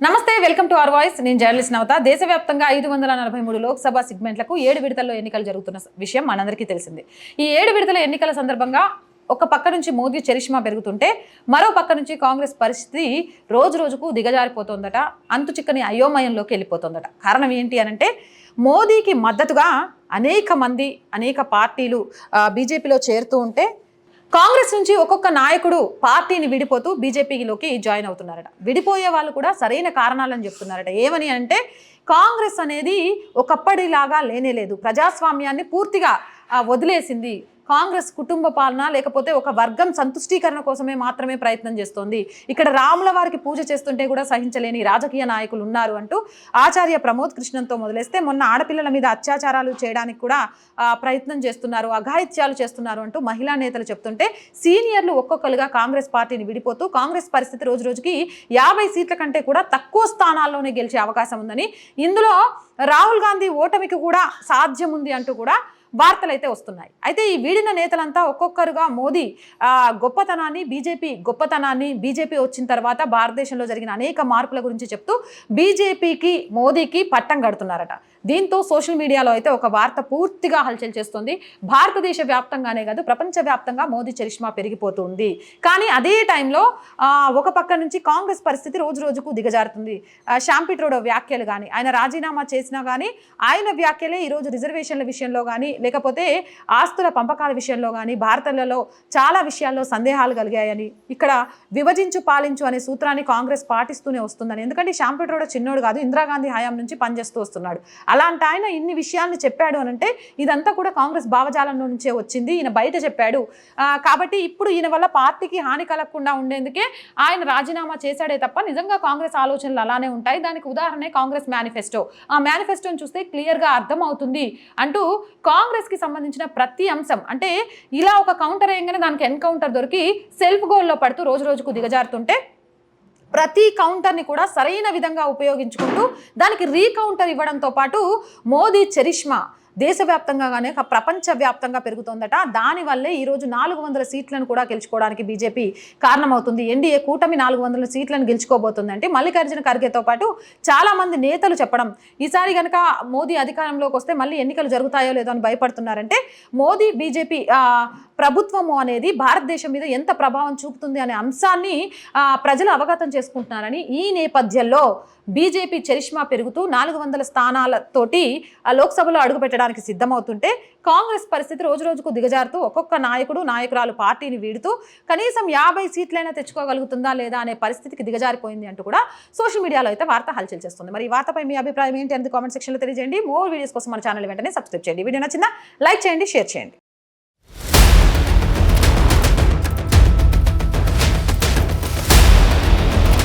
నమస్తే, welcome to our voice. నేను journalist నవత. దేశవ్యాప్తంగా 543 లోక్సభ సెగ్మెంట్లకు 7 విడతల్లో ఎన్నికలు జరుగుతున్న విషయం మనందరికీ తెలిసింది. ఈ 7 విడతల ఎన్నికల సందర్భంగా ఒక పక్క నుంచి మోదీ చరిష్మా పెరుగుతుంటే మరో పక్క నుంచి కాంగ్రెస్ పరిస్థితి రోజు రోజుకు దిగజారిపోతుందట. అంతు చిక్కని అయోమయంలోకి వెళ్ళిపోతుందట. కారణం ఏంటి అనంటే, మోదీకి మద్దతుగా అనేక మంది అనేక పార్టీలు బీజేపీలో చేరుతూ ఉంటే కాంగ్రెస్ నుంచి ఒక్కొక్క నాయకుడు పార్టీని విడిపోతూ బీజేపీలోకి జాయిన్ అవుతున్నారట. విడిపోయే వాళ్ళు కూడా సరైన కారణాలను చెప్తున్నారట. ఏమని అంటే, కాంగ్రెస్ అనేది ఒకప్పటిలాగా లేనేలేదు, ప్రజాస్వామ్యాన్ని పూర్తిగా వదిలేసింది. కాంగ్రెస్ కుటుంబ పాలన లేకపోతే ఒక వర్గం సంతుష్టీకరణ కోసమే మాత్రమే ప్రయత్నం చేస్తోంది. ఇక్కడ రాముల వారికి పూజ చేస్తుంటే కూడా సహించలేని రాజకీయ నాయకులు ఉన్నారు అంటూ ఆచార్య ప్రమోద్ కృష్ణన్తో మొదలేస్తే మొన్న ఆడపిల్లల మీద అత్యాచారాలు చేయడానికి కూడా ప్రయత్నం చేస్తున్నారు, అఘాయిత్యాలు చేస్తున్నారు అంటూ మహిళా నేతలు చెప్తుంటే సీనియర్లు ఒక్కొక్కరుగా కాంగ్రెస్ పార్టీని విడిపోతూ కాంగ్రెస్ పరిస్థితి రోజు రోజుకి 50 సీట్ల కంటే కూడా తక్కువ స్థానాల్లోనే గెలిచే అవకాశం ఉందని, ఇందులో రాహుల్ గాంధీ ఓటమికి కూడా సాధ్యం ఉంది అంటూ కూడా వార్తలు అయితే వస్తున్నాయి. అయితే ఈ వీడిన నేతలంతా ఒక్కొక్కరుగా మోదీ గొప్పతనాన్ని, బీజేపీ వచ్చిన తర్వాత భారతదేశంలో జరిగిన అనేక మార్పుల గురించి చెప్తూ బీజేపీకి మోదీకి పట్టం కడుతున్నారట. దీంతో సోషల్ మీడియాలో అయితే ఒక వార్త పూర్తిగా హల్చల్ చేస్తుంది. భారతదేశ వ్యాప్తంగానే కాదు, ప్రపంచ వ్యాప్తంగా మోదీ చరిష్మా పెరిగిపోతుంది. కానీ అదే టైంలో ఒక పక్క నుంచి కాంగ్రెస్ పరిస్థితి రోజు రోజుకు దిగజారుతుంది. శాంపి ట్రూడో వ్యాఖ్యలు కానీ, ఆయన రాజీనామా చేసినా కానీ ఆయన వ్యాఖ్యలే ఈరోజు రిజర్వేషన్ల విషయంలో కానీ లేకపోతే ఆస్తుల పంపకాల విషయంలో కానీ భారతీయులలో చాలా విషయాల్లో సందేహాలు కలిగాయని, ఇక్కడ విభజించు పాలించు అనే సూత్రాన్ని కాంగ్రెస్ పాటిస్తూనే వస్తుందని. ఎందుకంటే శాంపి ట్రూడో చిన్నోడు కాదు, ఇందిరాగాంధీ హయాం నుంచి పనిచేస్తూ వస్తున్నాడు. అలాంటి ఆయన ఇన్ని విషయాలను చెప్పాడు అనంటే ఇదంతా కూడా కాంగ్రెస్ భావజాలం నుంచే వచ్చింది, ఈయన బయట చెప్పాడు. కాబట్టి ఇప్పుడు ఈయన వల్ల పార్టీకి హాని కలగకుండా ఉండేందుకే ఆయన రాజీనామా చేశాడే తప్ప నిజంగా కాంగ్రెస్ ఆలోచనలు అలానే ఉంటాయి. దానికి ఉదాహరణ కాంగ్రెస్ మేనిఫెస్టో. ఆ మేనిఫెస్టోని చూస్తే క్లియర్గా అర్థమవుతుంది అంటూ కాంగ్రెస్కి సంబంధించిన ప్రతి అంశం, అంటే ఇలా ఒక కౌంటర్ వేయగానే దానికి ఎన్కౌంటర్ దొరికి సెల్ఫ్ గోల్లో పడుతూ రోజు రోజుకు దిగజారుతుంటే ప్రతి కౌంటర్ని కూడా సరైన విధంగా ఉపయోగించుకుంటూ దానికి రీకౌంటర్ ఇవ్వడంతో పాటు మోదీ చరిష్మా దేశవ్యాప్తంగా కానీ ప్రపంచవ్యాప్తంగా పెరుగుతోందట. దానివల్లే ఈరోజు 400 సీట్లను కూడా గెలుచుకోవడానికి బీజేపీ కారణమవుతుంది. ఎన్డీఏ కూటమి 400 సీట్లను గెలుచుకోబోతుందంటే మల్లికార్జున ఖర్గేతో పాటు చాలామంది నేతలు చెప్పడం, ఈసారి కనుక మోదీ అధికారంలోకి వస్తే మళ్ళీ ఎన్నికలు జరుగుతాయో లేదో అని భయపడుతున్నారంటే మోదీ బీజేపీ ప్రభుత్వము అనేది భారతదేశం మీద ఎంత ప్రభావం చూపుతుంది అనే అంశాన్ని ప్రజలు అవగతం చేసుకుంటున్నారని, ఈ నేపథ్యంలో బీజేపీ చరిష్మా పెరుగుతూ 400 స్థానాలతోటి లోక్సభలో అడుగుపెట్టడానికి సిద్ధమవుతుంటే కాంగ్రెస్ పరిస్థితి రోజు రోజుకు దిగజారుతూ ఒక్కొక్క నాయకురాలు పార్టీని వీడుతూ కనీసం 50 సీట్లైనా తెచ్చుకోగలుగుతుందా లేదా అనే పరిస్థితికి దిగజారిపోయింది అంటూ కూడా సోషల్ మీడియాలో అయితే వార్త హల్చల్ చేస్తుంది. మరి ఈ వార్తపై మీ అభిప్రాయం ఏంటి అనేది కామెంట్ సెక్షన్లో తెలియజేయండి. మోర్ వీడియోస్ కోసం మన ఛానల్ వెంటనే సబ్స్క్రైబ్ చేయండి. వీడియో నచ్చిందా లైక్ చేయండి, షేర్ చేయండి.